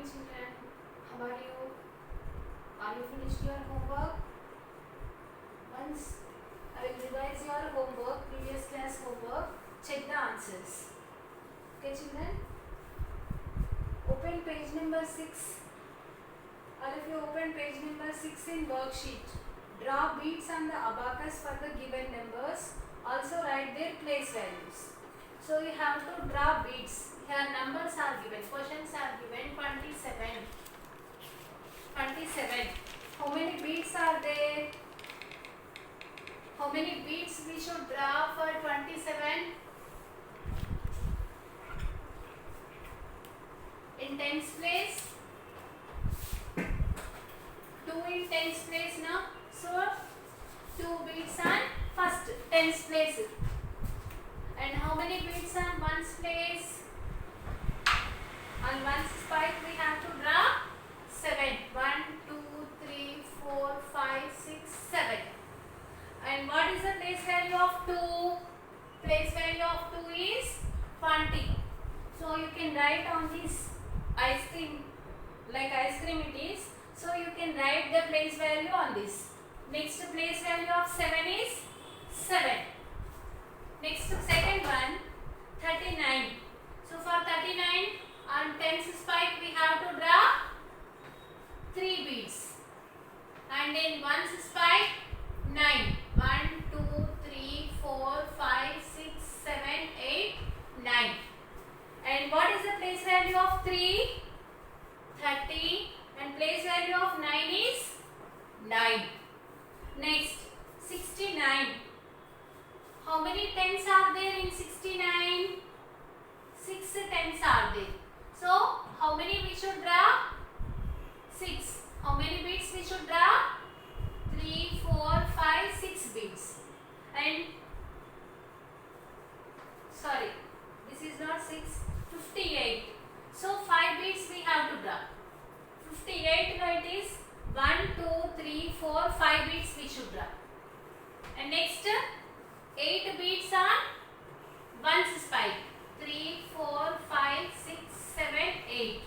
morning children. How are you? Are you finished your homework? Once I will revise your homework, previous class homework, check the answers. Okay children? Open page number 6. All of you open page number 6 in worksheet. Draw beads on the abacus for the given numbers. Also write their place values. So you have to draw beads. Here numbers are given. Questions are given 27. 27. How many beads are there? How many beads we should draw for 27? In tens place? 2 in tens place now. So 2 beads on first tens place. And how many beads on ones place? On ones spike we have to draw 7. 1, 2, 3, 4, 5, 6, 7. And what is the place value of 2? Place value of 2 is 20. So you can write on this ice cream, like ice cream it is. So you can write the place value on this. Next place value of 7 is 7. Next second one 39. So for 39 on tens spike we have to draw 3 beads. And in ones spike 9. 1, 2, 3, 4, 5, 6, 7, 8, 9. And what is the place value of 3? 30. And place value of 9 is 9. Next 69. How many tens are there in 69? 6 tens are there. So how many we should draw? 6. How many beads we should draw? 3, 4, 5, 6 beads. And sorry, this is not 6, 58. So 5 beads we have to draw. 58 now it is 1, 2, 3, 4, 5 beads we should draw. And next 8 beads on ones spike. 3, 4, 5, 6, 7, 8.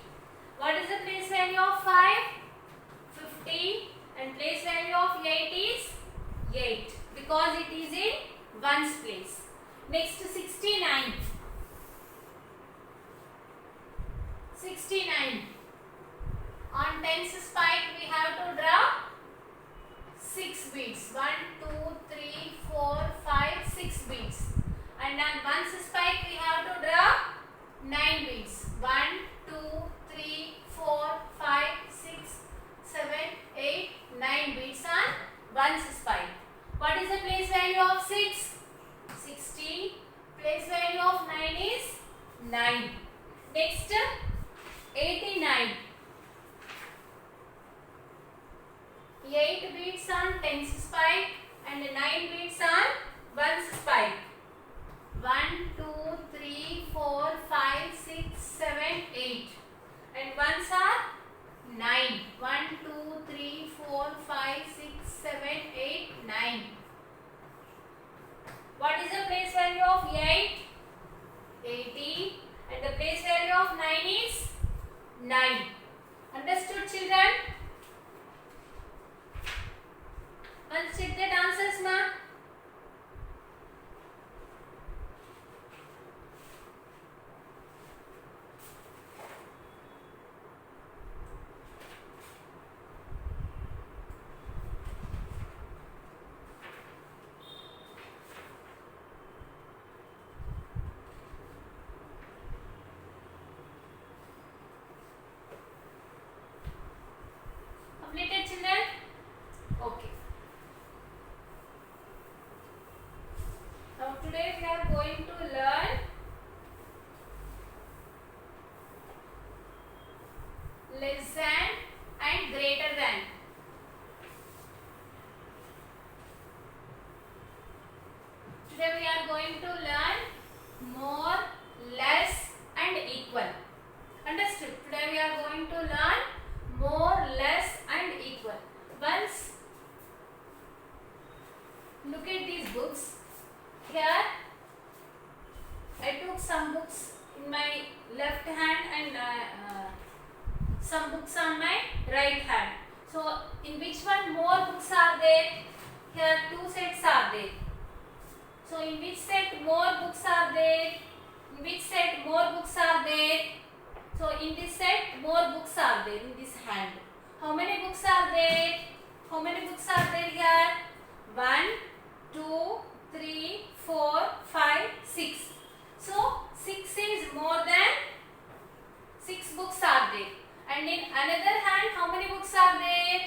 What is the place value of 5? 50. And place value of 8 is 8 because it is in ones place. Next 69. 69. On tens spike we have to draw 6 beads. 1, 2, 3, 4, 5, 6 beads. And on ones spike we have to draw 9 beads. 1, 2, 3, 4, 5, 6, 7, 8, 9 beads on ones spike. What is the place value of 6? 60. Place value of 9 is 9. Next 89. 8 beads on tens spike and 9 beads on ones spike. 1, 2, 3, 4, 5, 6, 7, 8. And ones are 9. 1, 2, 3, 4, 5, 6, 7, 8, 9. What is the place value of 8? 80. And the place value of 9 is 9. Understood children? Once check that answers ma. Completed children? Okay. Now today we are going to learn less than and greater than. Today we are going to learn more, less and equal. Understood? Today we are going to learn more, less and equal. Once look at these books. Here I took some books in my left hand and some books on my right hand. So in which one more books are there? Here two sets are there. So in which set more books are there? In which set more books are there? So in this set more books are there in this hand. How many books are there? How many books are there here? 1, 2, 3, 4, 5, 6. So 6 is more than 6 books are there. And in another hand, how many books are there?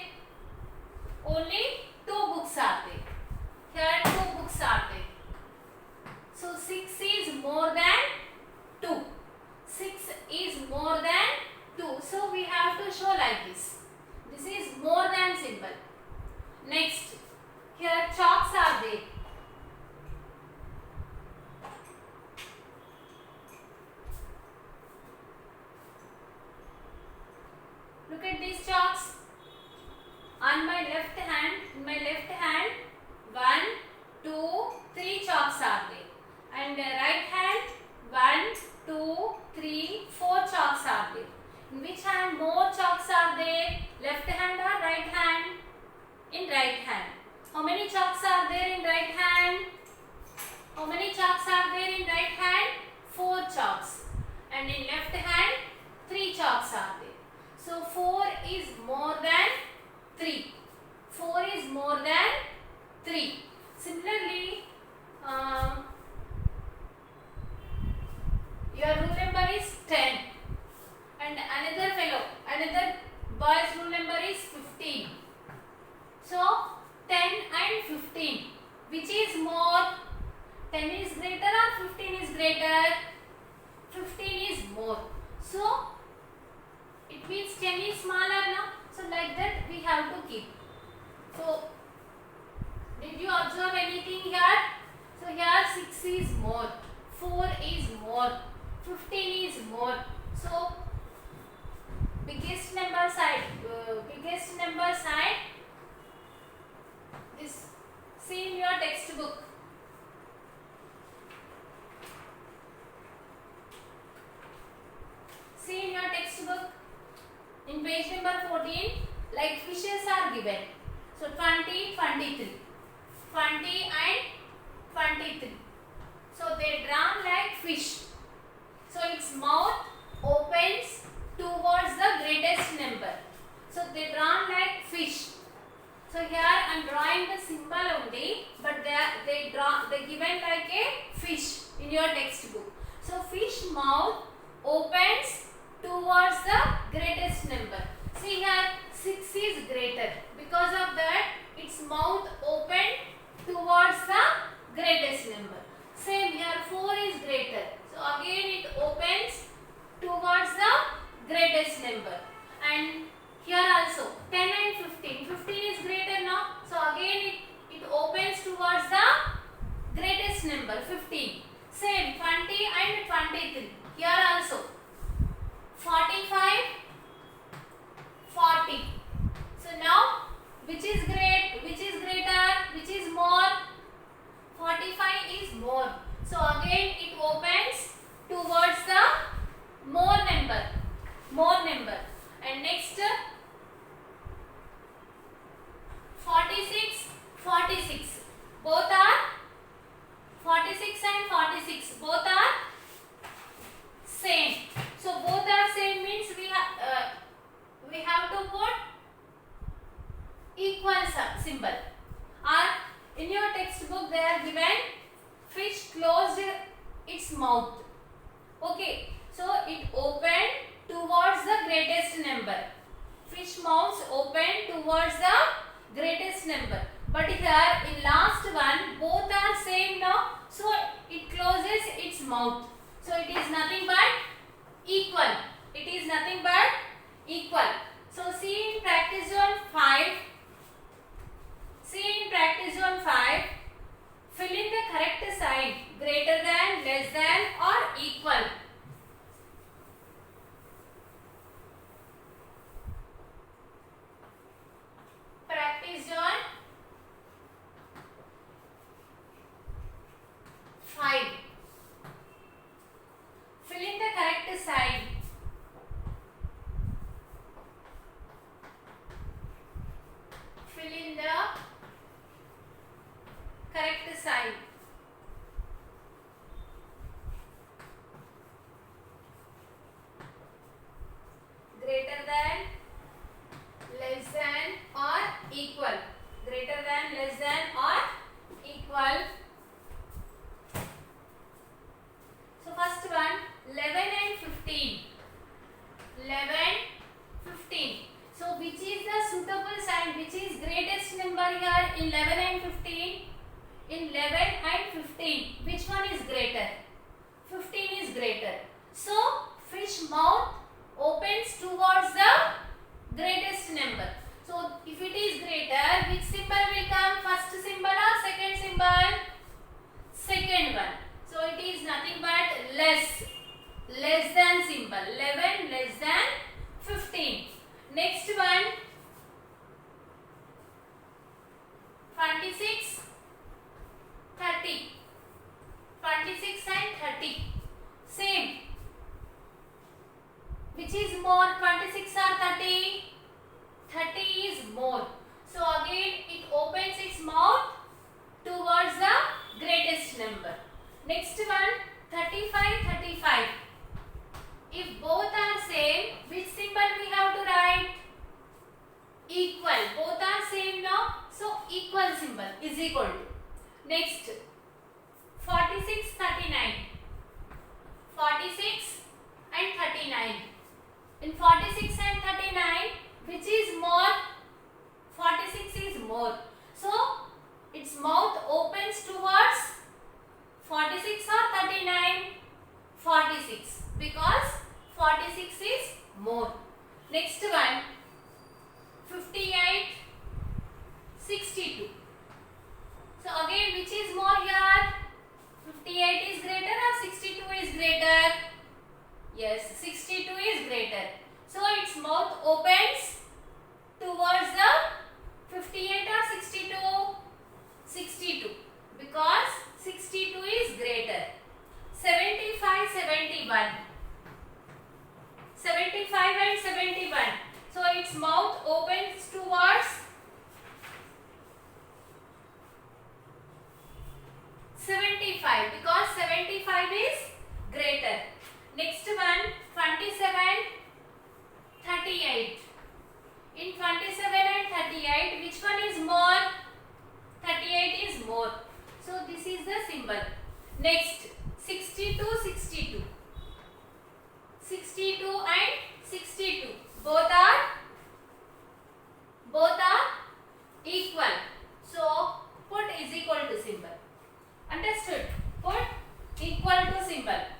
Only 2 books are there. Here 2 books are there. So 6 is more than 2. 6 is more than 2. So we have to show like this. This is more than symbol. Next, here chalks are there. Look at these chalks. On my left hand, in my left hand, 1, 2, 3 chalks are there. And right hand, 1, 2, 3, 4 chalks are there. In which hand more chalks are there? Left hand or right hand? In right hand. How many chalks are there in right hand? How many chalks are there in right hand? 4 chalks. And in left hand, 3 chalks are there. So 4 is more than 3. 4 is more than 3. Similarly, your rule number is 10. And another boy's rule number is 15. So 10 and 15. Which is more? 10 is greater or 15 is greater? 15 is more. So it means 10 is smaller now. So like that we have to keep. So did you observe anything here? So here 6 is more, 4 is more, 15 is more. So biggest number side, this see in your textbook. See in your textbook in page number 14, like fishes are given. So 20, 23, 20 and 23. So they drawn like fish. So its mouth opens towards the greatest number. So they drawn like fish. So here I am drawing the symbol only, but they given like a fish in your textbook. So fish mouth opens towards the greatest number. See here 6 is greater. Because of that its mouth opened towards the greatest number. Same here 4 is greater. So again it opens towards the greatest number. And here also 10 and 15. 15 is greater now. So again it opens towards the greatest number 15. Same 20 and 23. Here also 45, 40. So now which is great? Which is greater? Which is more? 45 is more. So again it opens towards the more number. And next 46, 46. Both are 46 and 46. Both are same. So both are same means we have to put equal symbol. Or in your textbook they are given fish closed its mouth. Okay. So it opened towards the greatest number. Fish mouths open towards the greatest number. But here in last one both are same now. So it closes its mouth. So it is nothing but equal. It is nothing but equal. So see in practice zone 5. See in practice zone 5. Fill in the correct sign. Greater than, less than or equal. Practice zone 5. Fill in the correct sign. greater than, less than or equal. Greater than, less than or equal. So first one, 11 and 15. 11, 15. So which is the suitable sign? Which is greatest number here in 11 and 15? In 11 and 15, which one is greater? 15 is greater. So fish mouth opens towards the greatest number. So if it is greater, which symbol will come? First symbol or second symbol? Second one. So it is nothing but less. Less than symbol. 11 less than 15. Next one. 26, 30. 26 and 30. Same. Which is more? 26 or 30? 30 is more. So again it opens its mouth towards the greatest number. Next one, 35, 35. If both are same, which symbol we have to write? Equal. Both are same now. So equal symbol is equal to. Next, 46, 39. 46 and 39. In 46 and 39, which is more? 46 is more. So its mouth opens towards 46 or 39? 46. Because 46 is more. Next one, 58, 62. So again, which is more here? 58 is greater or 62 is greater? Yes, 62 is greater. So its mouth opens towards the 58 or 62? 62. Because 62 is greater. 75, 71. 75 and 71. So its mouth opens towards 75 because 75 is greater. Next one, 27, 38. In 27 and 38, which one is more? 38 is more. So this is the symbol. Next, 62, 62. 62 and 62. Both are equal. So put is equal to symbol. Understood? Put equal to symbol.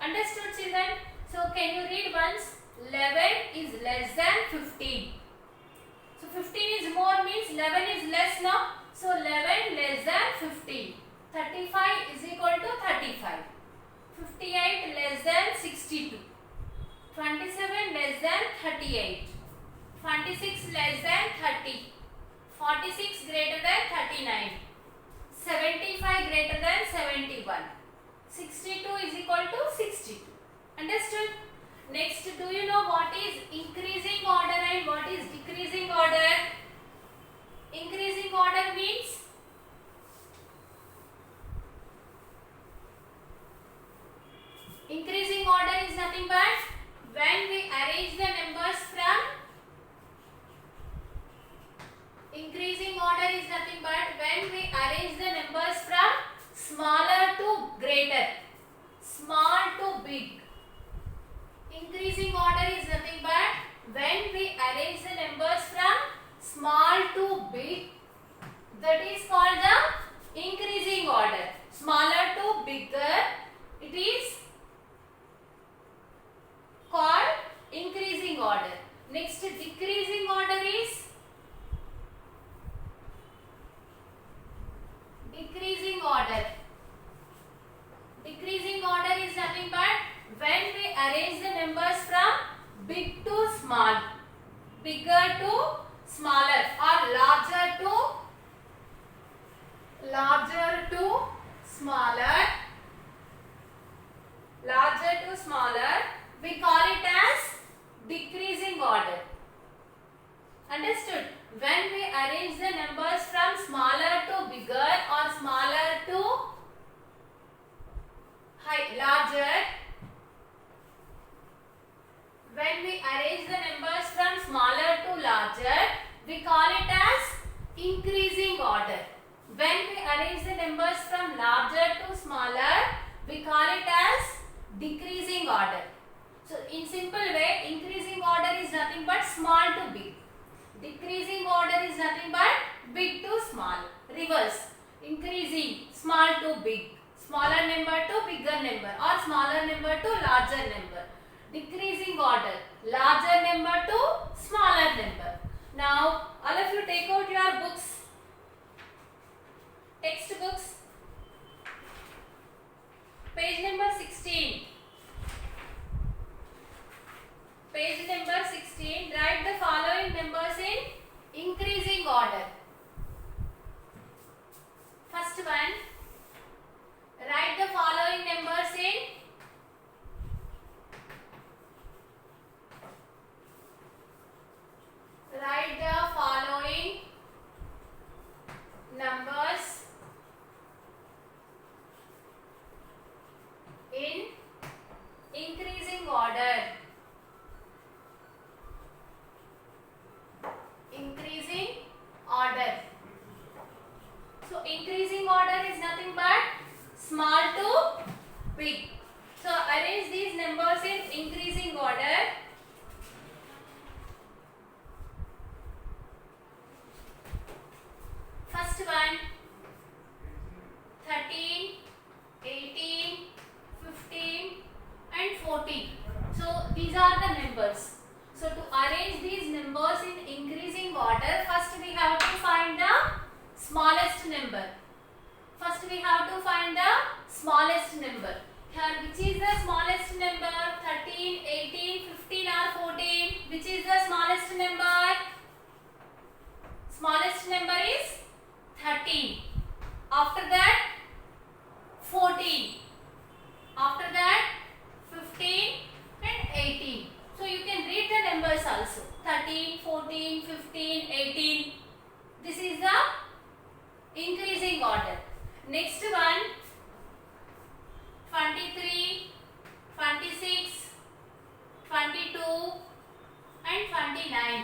Understood, children? So can you read once? 11 is less than 15. So 15 is more means 11 is less now. So 11 less than 15. 35 is equal to 35. 58 less than 62. 27 less than 38. 26 less than 30. 46 greater than 39. 75 greater than 71. 62 is equal to 62. Understood? Next, do you know what is increasing order and what is decreasing order? Increasing order means increasing order is nothing but when we arrange the numbers from increasing order is nothing but when we arrange the numbers from smaller to greater, small to big. Increasing order is nothing but when we arrange the numbers from small to big, that is called the increasing order. Smaller to bigger, it is called increasing order. Next, decreasing order is decreasing order. Decreasing order is nothing but when we arrange the numbers from big to small, bigger to smaller or larger to smaller, we call it as decreasing order. Understood? When we arrange the numbers from smaller to bigger or smaller to larger, when we arrange larger, we call it as increasing order. When we arrange the numbers from larger to smaller, we call it as decreasing order. So in simple way, increasing order is nothing but small to big. Decreasing order is nothing but big to small. Reverse. Increasing, small to big. Smaller number to bigger number, or smaller number to larger number. Decreasing order, larger number to smaller number. Now all of you take out your books, textbooks, page number 16. Page number 16, write the following numbers in increasing order. First one, write the following numbers in increasing order. Increasing order. So increasing order is nothing but small to big. So arrange these numbers in increasing order. First one, 13, 18, 15 and 14. So these are the numbers. So to arrange these numbers in increasing order, first we have to find the smallest number. First we have to find the smallest number. Here, which is the smallest number? 13, 18, 15 or 14? Which is the smallest number? Smallest number is 13. After that 14. After that 15 and 18. So you can read the numbers also. 13, 14, 15, 18. This is the increasing order. Next one, 23, 26, 22 and 29.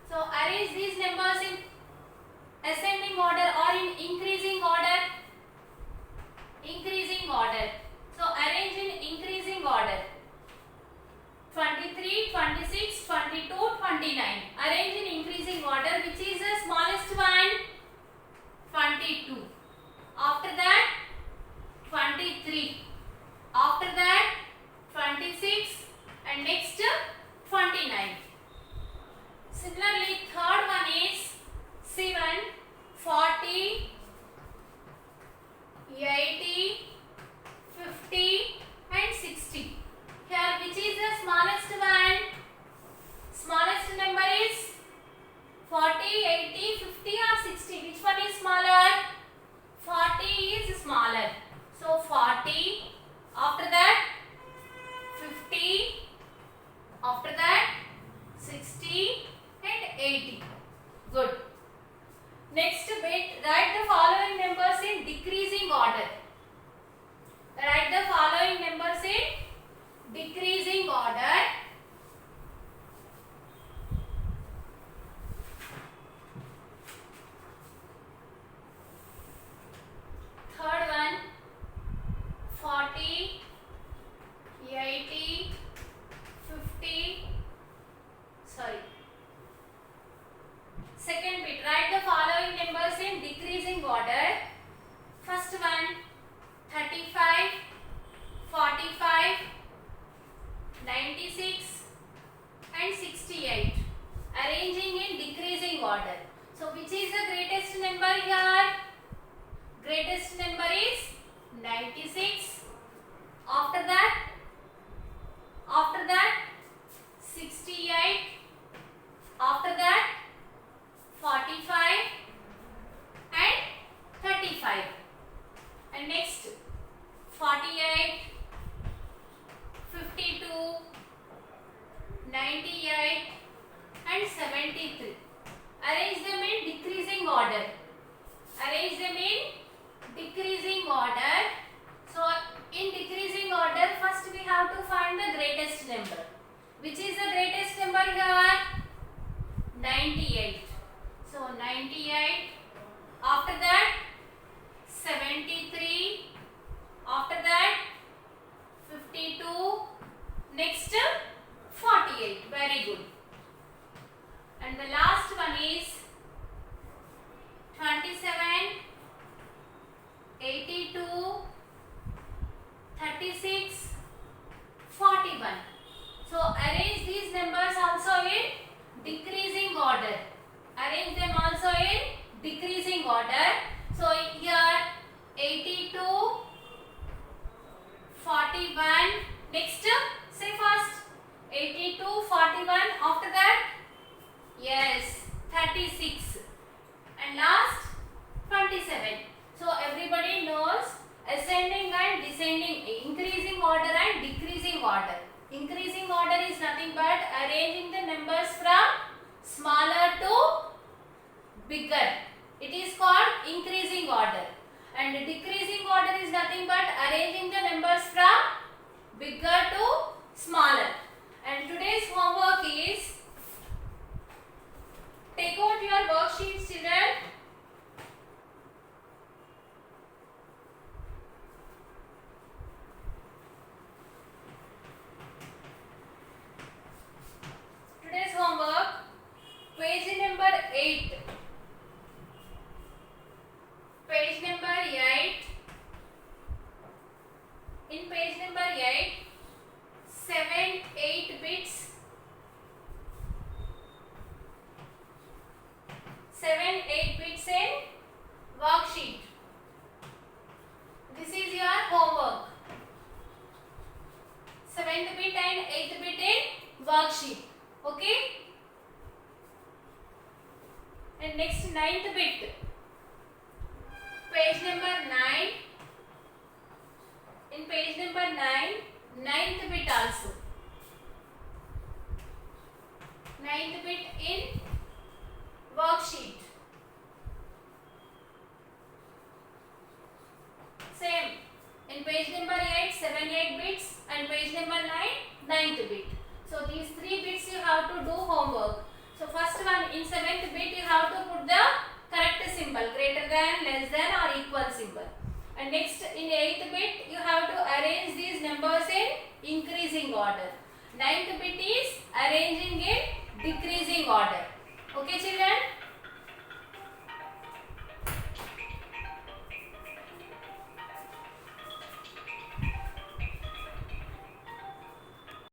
So arrange these numbers in ascending order or in increasing order. Increasing order. So arrange in increasing order. 23, 26, 22, 29. Arrange in increasing order. Which is the smallest one? 22. After that 23. After that 26 and next 29. Similarly, third one is 7, 40, 80, 50 and 60. Here, which is the smallest one? Smallest number is 40, 80, 50 or 60. Which one is smaller? 40 is smaller. So 40. After that 50. After that 60 and 80. Good. Next bit, write the following numbers in decreasing order. Write the following numbers in decreasing order. Third one, 40, 80, 50, Second bit, write the following numbers in decreasing order. First one, 35, 45, 96 and 68. Arranging in decreasing order. So which is the greatest number here? Greatest number is 96. After that 68. After that 45 and 35. And next 48, 52, 98 and 73. Arrange them in decreasing order. Arrange them in decreasing order. So in decreasing order, first we have to find the greatest number. Which is the greatest number here? 98. So 98. After that 73. After that 52. Next 48. Very good. And the last one is 27, 82, 36, 41. So arrange these numbers also in decreasing order. Arrange them also in decreasing order. So here 82, 41. Next, say first 82, 41. After that, yes, 36. And last 27. So everybody knows ascending and descending, increasing order and decreasing order. Increasing order is nothing but arranging the numbers from smaller to bigger. It is called increasing order. And decreasing order is nothing but arranging the numbers from bigger to smaller. And today's homework is, take out your worksheets, children. Today's homework, page number 8. Page number 8. In page number 8, 7, 8 bits. 7, 8 bits in worksheet. This is your homework. 7th bit and 8th bit in worksheet. Okay? And next 9th bit. Page number 9. In page number 9, 9th bit also. 9th bit in worksheet. Same. In page number 8, 7, 8 bits and page number 9, 9th bit. So these 3 bits you have to do homework. So first one, in 7th bit you have to put the correct symbol, greater than, less than or equal symbol. And next in 8th bit you have to arrange these numbers in increasing order. 9th bit